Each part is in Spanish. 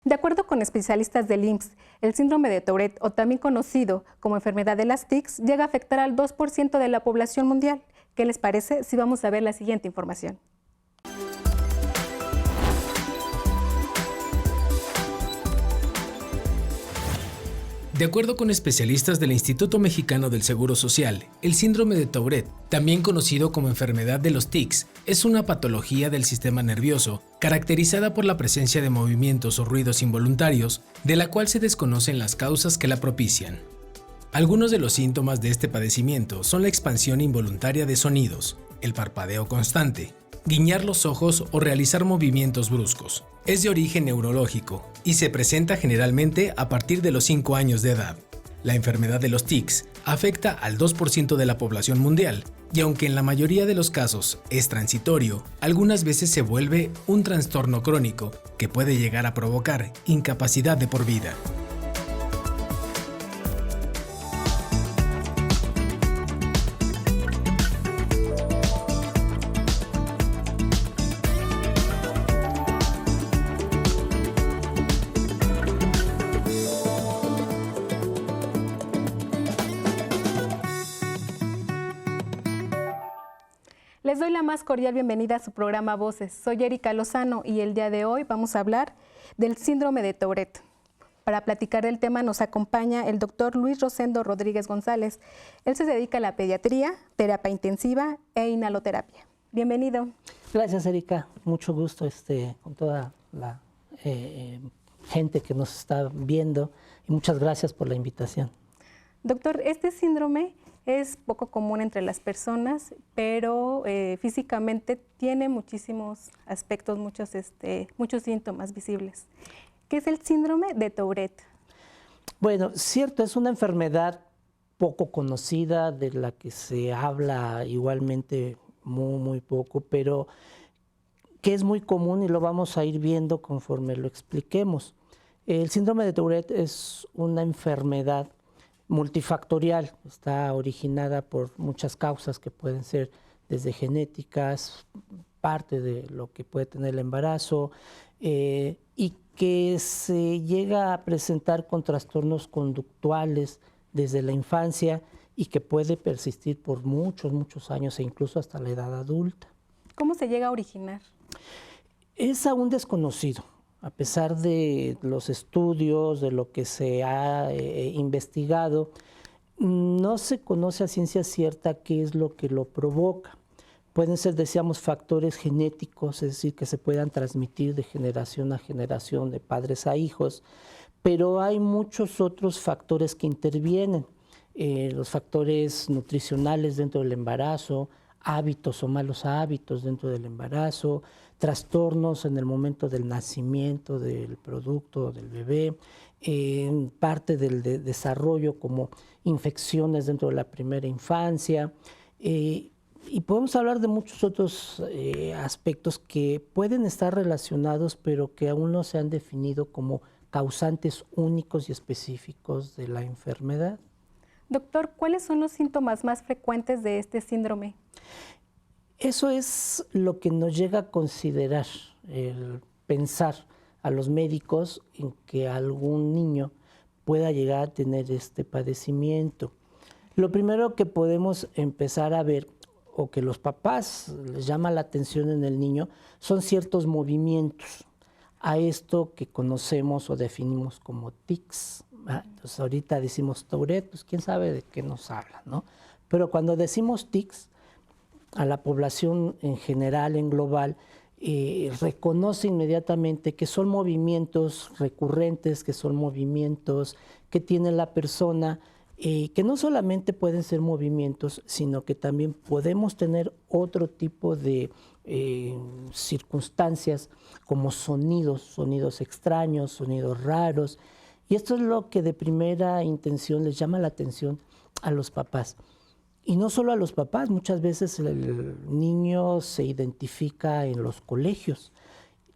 De acuerdo con especialistas del IMSS, el síndrome de Tourette, o también conocido como enfermedad de las tics, llega a afectar al 2% de la población mundial. ¿Qué les parece si vamos a ver la siguiente información? De acuerdo con especialistas del Instituto Mexicano del Seguro Social, el síndrome de Tourette, también conocido como enfermedad de los tics, es una patología del sistema nervioso caracterizada por la presencia de movimientos o ruidos involuntarios, de la cual se desconocen las causas que la propician. Algunos de los síntomas de este padecimiento son la expansión involuntaria de sonidos, el parpadeo constante, guiñar los ojos o realizar movimientos bruscos. Es de origen neurológico y se presenta generalmente a partir de los 5 años de edad. La enfermedad de los tics afecta al 2% de la población mundial y aunque en la mayoría de los casos es transitorio, algunas veces se vuelve un trastorno crónico que puede llegar a provocar incapacidad de por vida. Les doy la más cordial bienvenida a su programa Voces. Soy Erika Lozano y el día de hoy vamos a hablar del síndrome de Tourette. Para platicar del tema nos acompaña el doctor Luis Rosendo Rodríguez González. Él se dedica a la pediatría, terapia intensiva e inhaloterapia. Bienvenido. Gracias, Erika. Mucho gusto con toda la gente que nos está viendo y muchas gracias por la invitación. Doctor, este síndrome es poco común entre las personas, pero físicamente tiene muchísimos aspectos, muchos síntomas visibles. ¿Qué es el síndrome de Tourette? Bueno, cierto, es una enfermedad poco conocida, de la que se habla igualmente muy poco, pero que es muy común y lo vamos a ir viendo conforme lo expliquemos. El síndrome de Tourette es una enfermedad multifactorial, está originada por muchas causas que pueden ser desde genéticas, parte de lo que puede tener el embarazo, y que se llega a presentar con trastornos conductuales desde la infancia y que puede persistir por muchos años e incluso hasta la edad adulta. ¿Cómo se llega a originar? Es aún desconocido. A pesar de los estudios, de lo que se ha investigado, no se conoce a ciencia cierta qué es lo que lo provoca. Pueden ser, decíamos, factores genéticos, es decir, que se puedan transmitir de generación a generación, de padres a hijos, pero hay muchos otros factores que intervienen. Los factores nutricionales dentro del embarazo, hábitos o malos hábitos dentro del embarazo, trastornos en el momento del nacimiento del producto, del bebé, parte del desarrollo como infecciones dentro de la primera infancia, y podemos hablar de muchos otros aspectos que pueden estar relacionados, pero que aún no se han definido como causantes únicos y específicos de la enfermedad. Doctor, ¿cuáles son los síntomas más frecuentes de este síndrome? Eso es lo que nos llega a considerar, el pensar a los médicos en que algún niño pueda llegar a tener este padecimiento. Lo primero que podemos empezar a ver, o que los papás les llama la atención en el niño, son ciertos movimientos a esto que conocemos o definimos como tics. Entonces ahorita decimos Tourette, pues quién sabe de qué nos habla, ¿no? Pero cuando decimos tics, a la población en general, en global, reconoce inmediatamente que son movimientos recurrentes, que son movimientos que tiene la persona, que no solamente pueden ser movimientos, sino que también podemos tener otro tipo de circunstancias como sonidos extraños, sonidos raros. Y esto es lo que de primera intención les llama la atención a los papás. Y no solo a los papás, muchas veces el niño se identifica en los colegios.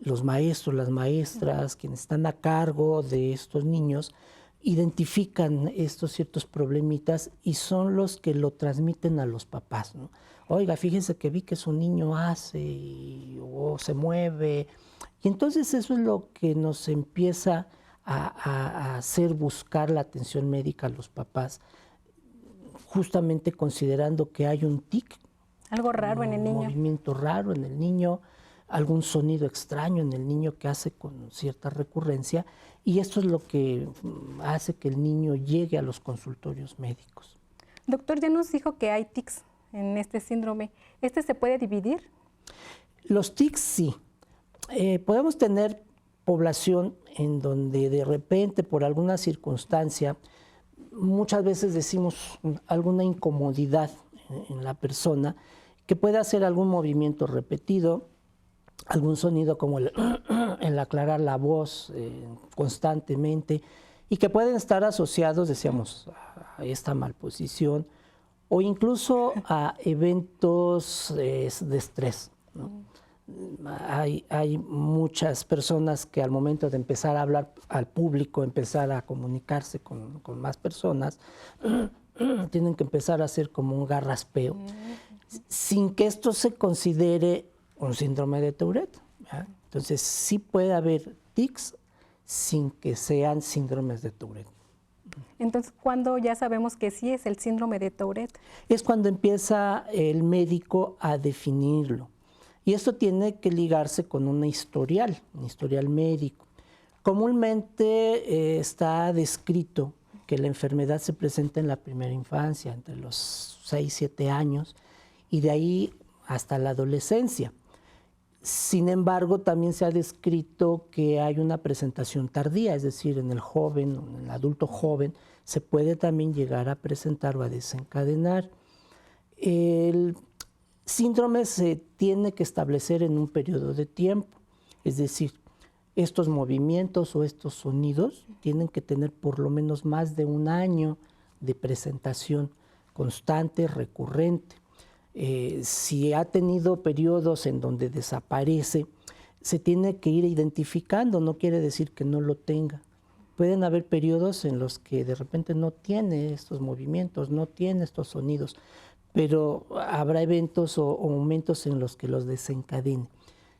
Los maestros, las maestras, quienes están a cargo de estos niños, identifican estos ciertos problemitas y son los que lo transmiten a los papás, ¿no? Oiga, fíjense que vi que su niño hace o se mueve. Y entonces eso es lo que nos empieza a hacer buscar la atención médica a los papás, justamente considerando que hay un tic, Algo raro en el niño. Un movimiento raro en el niño, algún sonido extraño en el niño que hace con cierta recurrencia, y esto es lo que hace que el niño llegue a los consultorios médicos. Doctor, ya nos dijo que hay tics en este síndrome. ¿Este se puede dividir? Los tics sí. Podemos tener población en donde de repente, por alguna circunstancia, muchas veces decimos alguna incomodidad en la persona, que puede hacer algún movimiento repetido, algún sonido como el aclarar la voz constantemente, y que pueden estar asociados, decíamos, a esta malposición o incluso a eventos de estrés, ¿no? Hay muchas personas que al momento de empezar a hablar al público, empezar a comunicarse con más personas, tienen que empezar a hacer como un garraspeo, sin que esto se considere un síndrome de Tourette, ¿verdad? Entonces sí puede haber tics sin que sean síndromes de Tourette. Entonces, ¿cuándo ya sabemos que sí es el síndrome de Tourette? Es cuando empieza el médico a definirlo. Y esto tiene que ligarse con un historial médico. Comúnmente está descrito que la enfermedad se presenta en la primera infancia, entre los 6, 7 años, y de ahí hasta la adolescencia. Sin embargo, también se ha descrito que hay una presentación tardía, es decir, en el joven, en el adulto joven, se puede también llegar a presentar o a desencadenar. El síndrome se tiene que establecer en un periodo de tiempo, es decir, estos movimientos o estos sonidos tienen que tener por lo menos más de un año de presentación constante, recurrente. Si ha tenido periodos en donde desaparece, se tiene que ir identificando, no quiere decir que no lo tenga. Pueden haber periodos en los que de repente no tiene estos movimientos, no tiene estos sonidos, pero habrá eventos o momentos en los que los desencadene.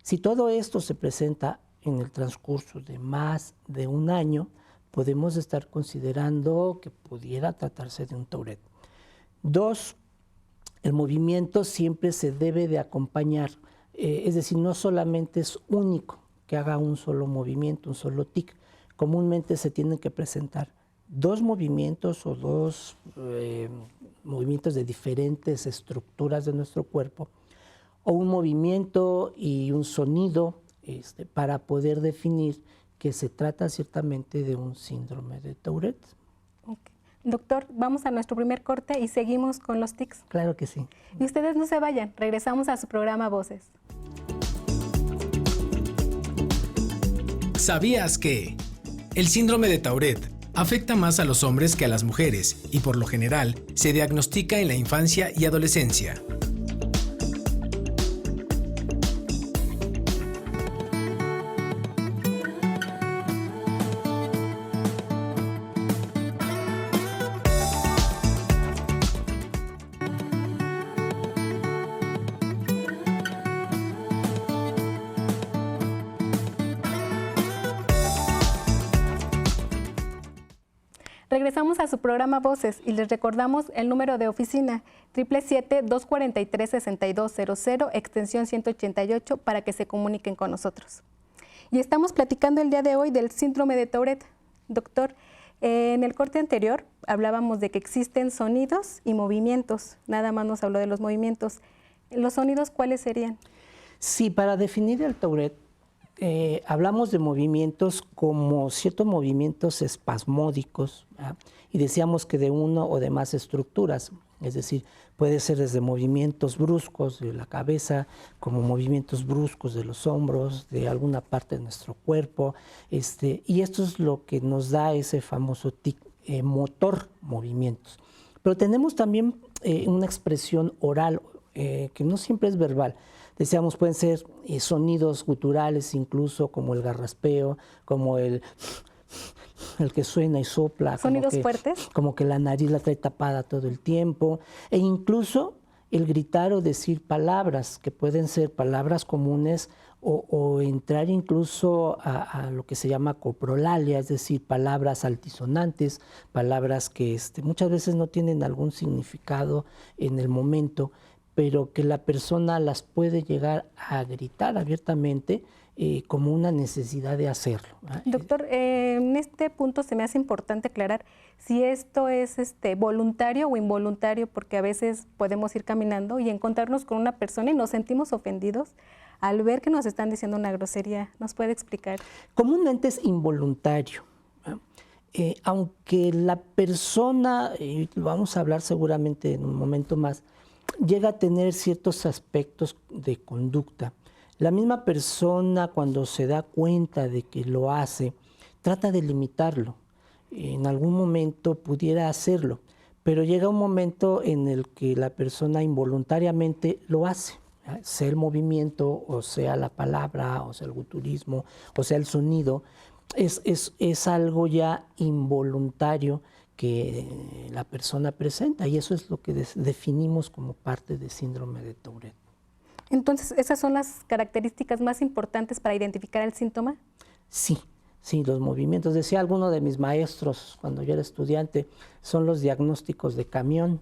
Si todo esto se presenta en el transcurso de más de un año, podemos estar considerando que pudiera tratarse de un Tourette. 2, el movimiento siempre se debe de acompañar, es decir, no solamente es único que haga un solo movimiento, un solo tic. Comúnmente se tienen que presentar 2 movimientos o 2 movimientos de diferentes estructuras de nuestro cuerpo, o un movimiento y un sonido para poder definir que se trata ciertamente de un síndrome de Tourette. Okay. Doctor, vamos a nuestro primer corte y seguimos con los tics. Claro que sí. Y ustedes no se vayan, regresamos a su programa Voces. ¿Sabías que el síndrome de Tourette afecta más a los hombres que a las mujeres y por lo general se diagnostica en la infancia y adolescencia? Regresamos a su programa Voces y les recordamos el número de oficina 777-243-6200, extensión 188, para que se comuniquen con nosotros. Y estamos platicando el día de hoy del síndrome de Tourette. Doctor, en el corte anterior hablábamos de que existen sonidos y movimientos. Nada más nos habló de los movimientos. ¿Los sonidos cuáles serían? Sí, para definir el Tourette, hablamos de movimientos como ciertos movimientos espasmódicos, ¿verdad? Y decíamos que de uno o de más estructuras, es decir, puede ser desde movimientos bruscos de la cabeza, como movimientos bruscos de los hombros, de alguna parte de nuestro cuerpo, y esto es lo que nos da ese famoso tic motor, movimientos. Pero tenemos también una expresión oral que no siempre es verbal. Decíamos, pueden ser sonidos guturales incluso, como el garraspeo, como el que suena y sopla. ¿Sonidos fuertes? Como que la nariz la trae tapada todo el tiempo. E incluso el gritar o decir palabras, que pueden ser palabras comunes o entrar incluso a lo que se llama coprolalia, es decir, palabras altisonantes, palabras que muchas veces no tienen algún significado en el momento, pero que la persona las puede llegar a gritar abiertamente como una necesidad de hacerlo. Doctor, en este punto se me hace importante aclarar si esto es voluntario o involuntario, porque a veces podemos ir caminando y encontrarnos con una persona y nos sentimos ofendidos al ver que nos están diciendo una grosería. ¿Nos puede explicar? Comúnmente es involuntario. Aunque la persona, y vamos a hablar seguramente en un momento más, llega a tener ciertos aspectos de conducta. La misma persona, cuando se da cuenta de que lo hace, trata de limitarlo. En algún momento pudiera hacerlo, pero llega un momento en el que la persona involuntariamente lo hace, sea el movimiento, o sea la palabra, o sea el guturismo, o sea el sonido. Es algo ya involuntario que la persona presenta, y eso es lo que definimos como parte del síndrome de Tourette. Entonces, ¿esas son las características más importantes para identificar el síntoma? Sí, los movimientos. Decía alguno de mis maestros cuando yo era estudiante, son los diagnósticos de camión,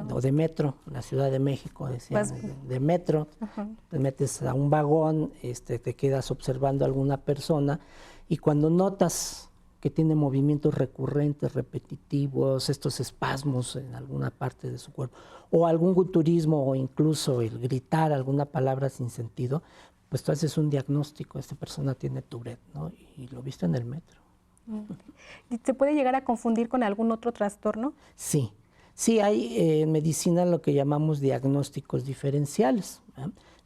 o de metro, en la Ciudad de México, decían, de metro. Te metes a un vagón, te quedas observando a alguna persona, y cuando notas que tiene movimientos recurrentes, repetitivos, estos espasmos en alguna parte de su cuerpo, o algún guturismo, o incluso el gritar alguna palabra sin sentido, pues tú haces un diagnóstico, esta persona tiene Tourette, ¿no? Y lo viste en el metro. ¿Se puede llegar a confundir con algún otro trastorno? Sí, hay en medicina lo que llamamos diagnósticos diferenciales.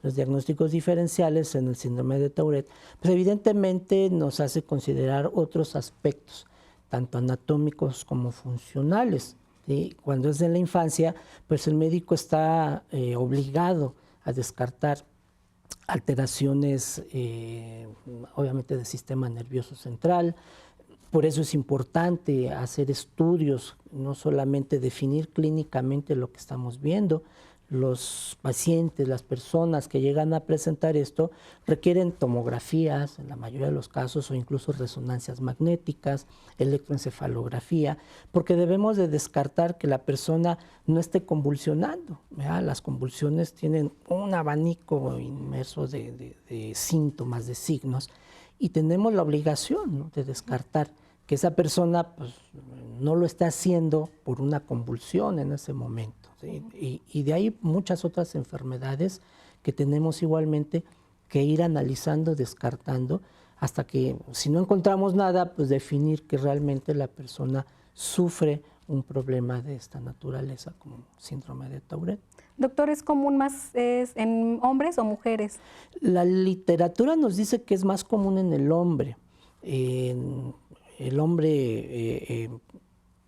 Los diagnósticos diferenciales en el síndrome de Tourette, pues evidentemente nos hace considerar otros aspectos, tanto anatómicos como funcionales. ¿Sí? Cuando es en la infancia, pues el médico está obligado a descartar alteraciones, obviamente, del sistema nervioso central. Por eso es importante hacer estudios, no solamente definir clínicamente lo que estamos viendo. Los pacientes, las personas que llegan a presentar esto, requieren tomografías, en la mayoría de los casos, o incluso resonancias magnéticas, electroencefalografía, porque debemos de descartar que la persona no esté convulsionando. ¿Verdad? Las convulsiones tienen un abanico inmenso de síntomas, de signos, y tenemos la obligación, ¿no?, de descartar que esa persona pues, no lo está haciendo por una convulsión en ese momento. ¿Sí? Y de ahí muchas otras enfermedades que tenemos igualmente que ir analizando, descartando, hasta que, si no encontramos nada, pues definir que realmente la persona sufre un problema de esta naturaleza, como síndrome de Tourette. Doctor, ¿es común más en hombres o mujeres? La literatura nos dice que es más común en el hombre. El hombre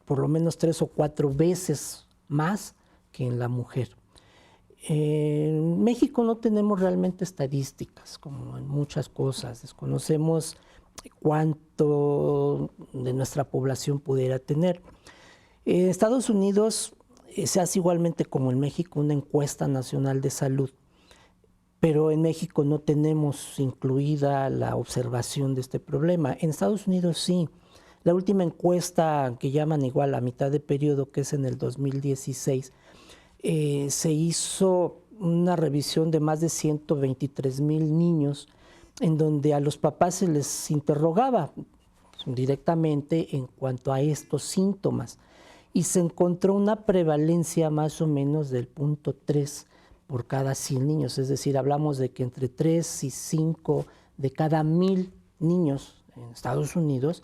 por lo menos 3 o 4 veces más que en la mujer. En México no tenemos realmente estadísticas, como en muchas cosas. Desconocemos cuánto de nuestra población pudiera tener. En Estados Unidos se hace igualmente como en México una encuesta nacional de salud, pero en México no tenemos incluida la observación de este problema. En Estados Unidos sí. La última encuesta, que llaman igual a mitad de periodo, que es en el 2016, se hizo una revisión de más de 123,000 niños, en donde a los papás se les interrogaba directamente en cuanto a estos síntomas, y se encontró una prevalencia más o menos del 0.3 por cada 100 niños, es decir, hablamos de que entre 3 y 5 de cada 1,000 niños en Estados Unidos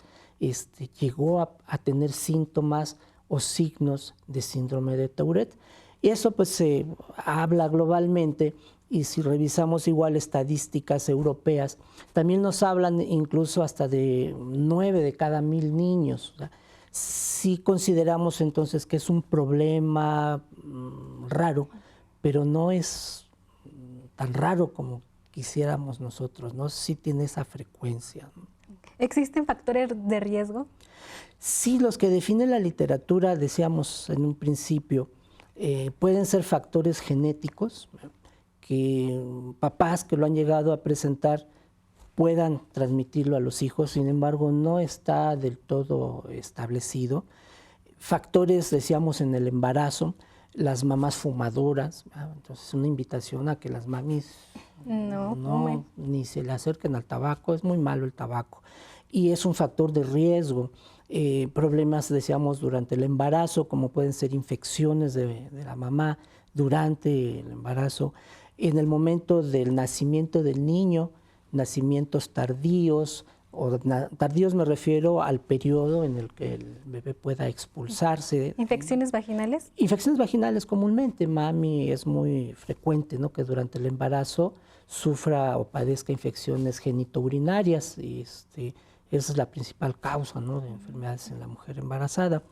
llegó a tener síntomas o signos de síndrome de Tourette. Y eso pues se habla globalmente, y si revisamos igual estadísticas europeas, también nos hablan incluso hasta de 9 de cada 1,000 niños. O sea, sí consideramos entonces que es un problema raro, pero no es tan raro como quisiéramos nosotros, ¿no? Sí tiene esa frecuencia. ¿Existen factores de riesgo? Sí, los que define la literatura, decíamos en un principio, pueden ser factores genéticos, que papás que lo han llegado a presentar puedan transmitirlo a los hijos, sin embargo no está del todo establecido. Factores, decíamos, en el embarazo, las mamás fumadoras, entonces una invitación a que las mamis no ni se le acerquen al tabaco, es muy malo el tabaco y es un factor de riesgo. Problemas, decíamos, durante el embarazo, como pueden ser infecciones de la mamá durante el embarazo, en el momento del nacimiento del niño, nacimientos tardíos, tardíos me refiero al periodo en el que el bebé pueda expulsarse. ¿Infecciones vaginales? Infecciones vaginales comúnmente, mami, es muy frecuente, ¿no?, que durante el embarazo sufra o padezca infecciones genitourinarias y esa es la principal causa, ¿no?, de enfermedades en la mujer embarazada.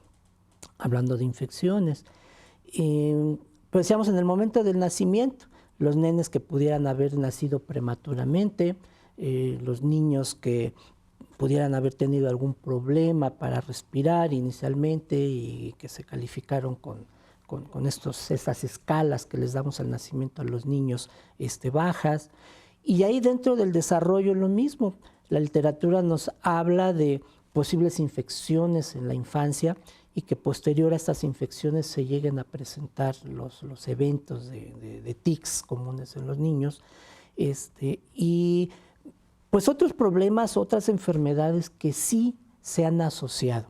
Hablando de infecciones, pues decíamos en el momento del nacimiento, los nenes que pudieran haber nacido prematuramente, los niños que pudieran haber tenido algún problema para respirar inicialmente y que se calificaron con estas escalas que les damos al nacimiento a los niños bajas. Y ahí dentro del desarrollo lo mismo. La literatura nos habla de posibles infecciones en la infancia y que posterior a estas infecciones se lleguen a presentar los eventos de tics comunes en los niños. Y pues otros problemas, otras enfermedades que sí se han asociado,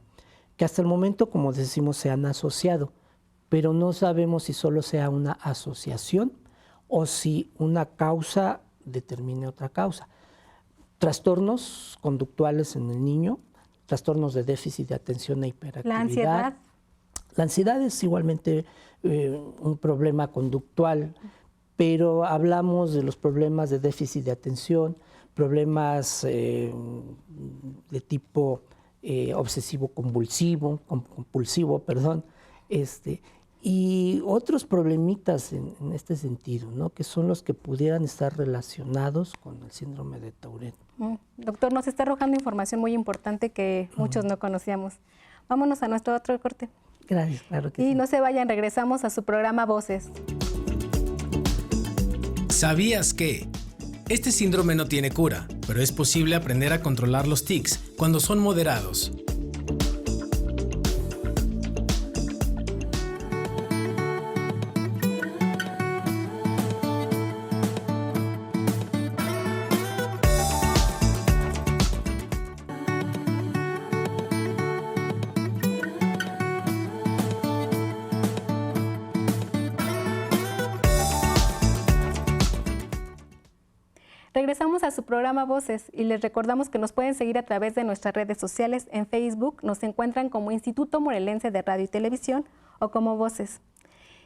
que hasta el momento, como decimos, se han asociado, pero no sabemos si solo sea una asociación o si una causa determine otra causa. Trastornos conductuales en el niño, trastornos de déficit de atención e hiperactividad. ¿La ansiedad? La ansiedad es igualmente un problema conductual, pero hablamos de los problemas de déficit de atención, problemas de tipo obsesivo-compulsivo, y otros problemitas en este sentido, ¿no?, que son los que pudieran estar relacionados con el síndrome de Tourette. Doctor, nos está arrojando información muy importante que muchos no conocíamos. Vámonos a nuestro otro corte. Gracias, claro que sí. Y no se vayan, regresamos a su programa Voces. ¿Sabías que? Este síndrome no tiene cura, pero es posible aprender a controlar los tics cuando son moderados. Regresamos a su programa Voces y les recordamos que nos pueden seguir a través de nuestras redes sociales. En Facebook nos encuentran como Instituto Morelense de Radio y Televisión o como Voces.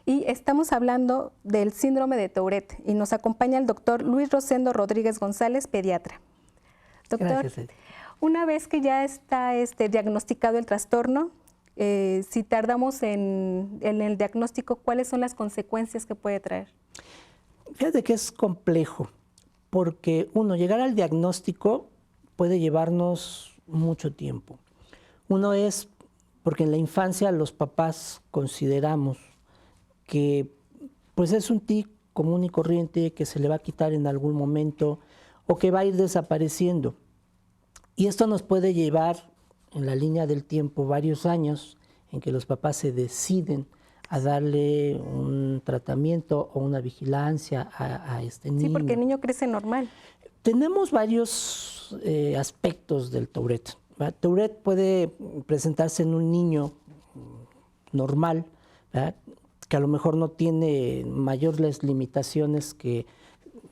Y estamos hablando del síndrome de Tourette y nos acompaña el doctor Luis Rosendo Rodríguez González, pediatra. Doctor, gracias. Una vez que ya está diagnosticado el trastorno, si tardamos en el diagnóstico, ¿cuáles son las consecuencias que puede traer? Fíjate que es complejo. Porque llegar al diagnóstico puede llevarnos mucho tiempo. Uno es porque en la infancia los papás consideramos que pues es un tic común y corriente que se le va a quitar en algún momento o que va a ir desapareciendo. Y esto nos puede llevar en la línea del tiempo varios años en que los papás se deciden a darle un tratamiento o una vigilancia a este niño. Sí, porque el niño crece normal. Tenemos varios aspectos del Tourette. Tourette puede presentarse en un niño normal, ¿verdad?, que a lo mejor no tiene mayores limitaciones que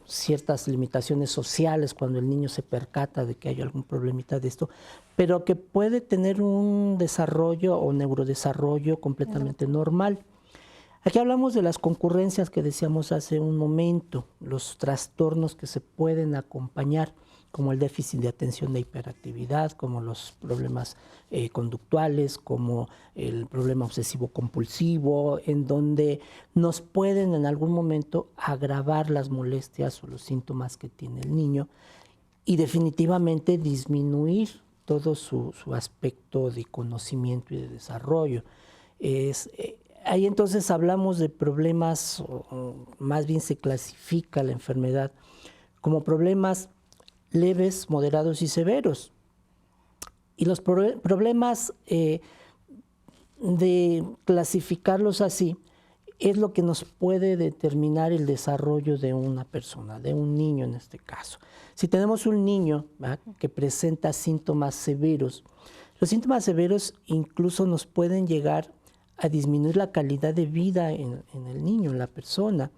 ciertas limitaciones sociales cuando el niño se percata de que hay algún problemita de esto, pero que puede tener un desarrollo o neurodesarrollo completamente normal. Aquí hablamos de las concurrencias que decíamos hace un momento, los trastornos que se pueden acompañar, como el déficit de atención e hiperactividad, como los problemas conductuales, como el problema obsesivo-compulsivo, en donde nos pueden en algún momento agravar las molestias o los síntomas que tiene el niño y definitivamente disminuir todo su aspecto de conocimiento y de desarrollo. Ahí entonces hablamos de problemas, o más bien se clasifica la enfermedad como problemas leves, moderados y severos. Y los problemas de clasificarlos así es lo que nos puede determinar el desarrollo de una persona, de un niño en este caso. Si tenemos un niño, ¿verdad?, que presenta síntomas severos, los síntomas severos incluso nos pueden llegar a disminuir la calidad de vida en el niño, en la persona.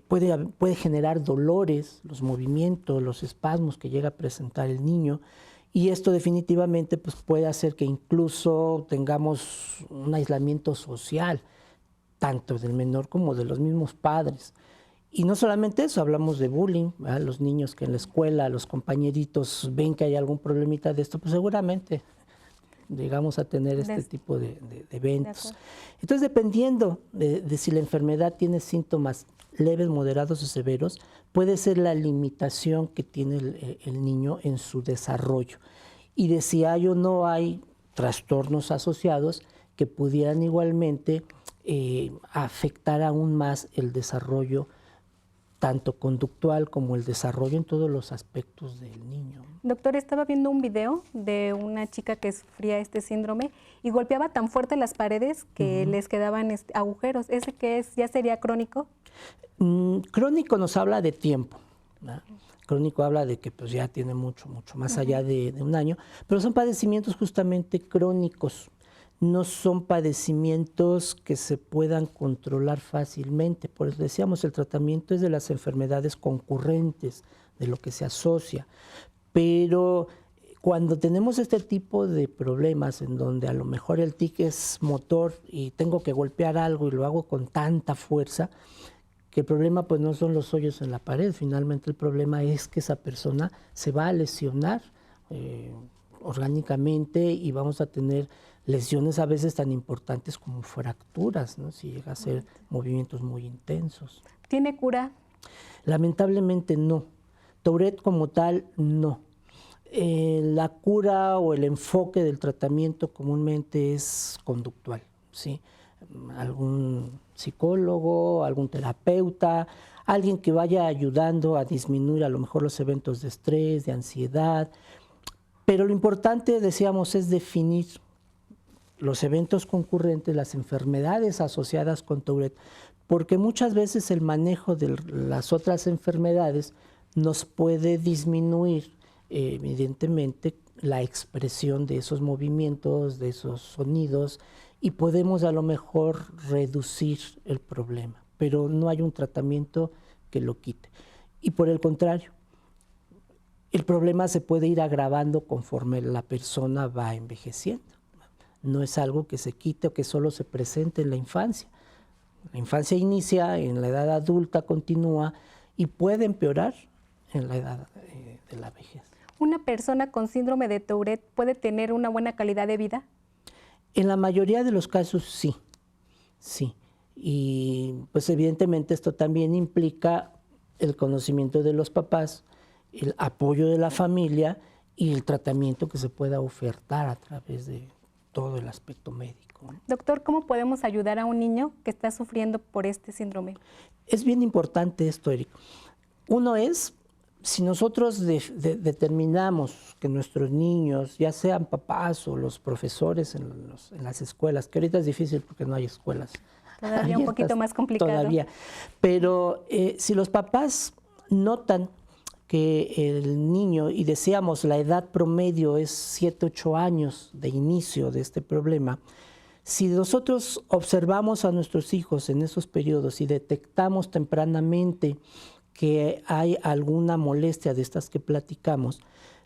Puede generar dolores, los movimientos, los espasmos que llega a presentar el niño, y esto definitivamente pues, puede hacer que incluso tengamos un aislamiento social, tanto del menor como de los mismos padres. Y no solamente eso, hablamos de bullying, ¿verdad? Los niños que en la escuela, los compañeritos ven que hay algún problemita de esto, pues seguramente llegamos a tener este tipo de eventos. Entonces, dependiendo de si la enfermedad tiene síntomas leves, moderados o severos, puede ser la limitación que tiene el niño en su desarrollo. Y de si hay o no hay trastornos asociados que pudieran igualmente afectar aún más el desarrollo tanto conductual como el desarrollo en todos los aspectos del niño. Doctor, estaba viendo un video de una chica que sufría este síndrome y golpeaba tan fuerte las paredes que les quedaban agujeros. ¿Ese qué es? ¿Ya sería crónico? Crónico nos habla de tiempo, ¿no? Crónico habla de que pues, ya tiene mucho más allá de un año, pero son padecimientos justamente crónicos. No son padecimientos que se puedan controlar fácilmente. Por eso decíamos, el tratamiento es de las enfermedades concurrentes, de lo que se asocia. Pero cuando tenemos este tipo de problemas en donde a lo mejor el tic es motor y tengo que golpear algo y lo hago con tanta fuerza, que el problema pues no son los hoyos en la pared, finalmente el problema es que esa persona se va a lesionar orgánicamente y vamos a tener lesiones a veces tan importantes como fracturas, ¿no? Si llega a ser movimientos muy intensos. ¿Tiene cura? Lamentablemente no. Tourette como tal, no. La cura o el enfoque del tratamiento comúnmente es conductual, ¿sí? Algún psicólogo, algún terapeuta, alguien que vaya ayudando a disminuir a lo mejor los eventos de estrés, de ansiedad. Pero lo importante, decíamos, es definir los eventos concurrentes, las enfermedades asociadas con Tourette, porque muchas veces el manejo de las otras enfermedades nos puede disminuir, evidentemente, la expresión de esos movimientos, de esos sonidos, y podemos a lo mejor reducir el problema, pero no hay un tratamiento que lo quite. Y por el contrario, el problema se puede ir agravando conforme la persona va envejeciendo. No es algo que se quite o que solo se presente en la infancia. La infancia inicia, en la edad adulta continúa y puede empeorar en la edad de la vejez. ¿Una persona con síndrome de Tourette puede tener una buena calidad de vida? En la mayoría de los casos sí, sí. Y pues evidentemente esto también implica el conocimiento de los papás, el apoyo de la familia y el tratamiento que se pueda ofertar a través de todo el aspecto médico. Doctor, ¿cómo podemos ayudar a un niño que está sufriendo por este síndrome? Es bien importante esto, Eric. Uno es, si nosotros determinamos que nuestros niños, ya sean papás o los profesores en las escuelas, que ahorita es difícil porque no hay escuelas. Todavía un poquito más complicado. Todavía. Pero si los papás notan que el niño, y decíamos la edad promedio es 7, 8 años de inicio de este problema, si nosotros observamos a nuestros hijos en esos periodos y detectamos tempranamente que hay alguna molestia de estas que platicamos,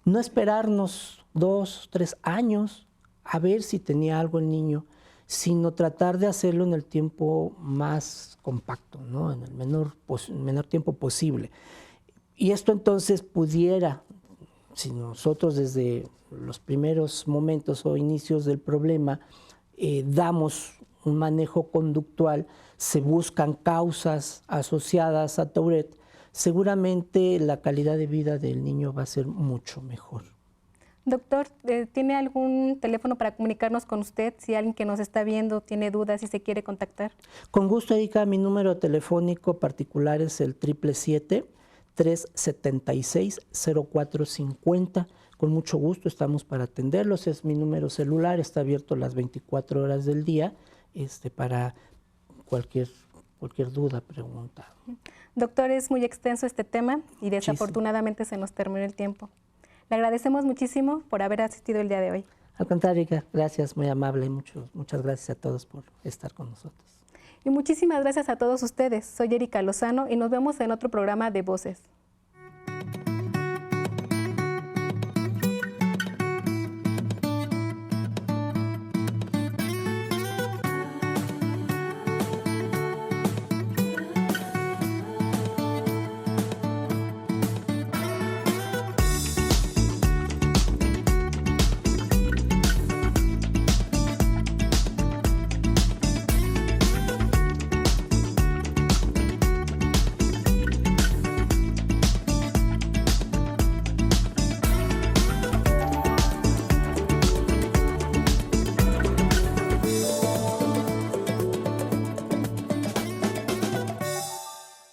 no esperarnos 2, 3 años a ver si tenía algo el niño, sino tratar de hacerlo en el tiempo más compacto, ¿no? En el menor tiempo posible. Y esto entonces pudiera, si nosotros desde los primeros momentos o inicios del problema damos un manejo conductual, se buscan causas asociadas a Tourette, seguramente la calidad de vida del niño va a ser mucho mejor. Doctor, ¿tiene algún teléfono para comunicarnos con usted? Si alguien que nos está viendo tiene dudas y se quiere contactar. Con gusto, Erika, mi número telefónico particular es el 777-376-0450. Con mucho gusto estamos para atenderlos. Es mi número celular, está abierto las 24 horas del día para cualquier duda, pregunta. Doctor, es muy extenso este tema y desafortunadamente se nos terminó el tiempo. Le agradecemos muchísimo por haber asistido el día de hoy. Al contrario, Erika, gracias, muy amable y muchas gracias a todos por estar con nosotros. Y muchísimas gracias a todos ustedes. Soy Erika Lozano y nos vemos en otro programa de Voces.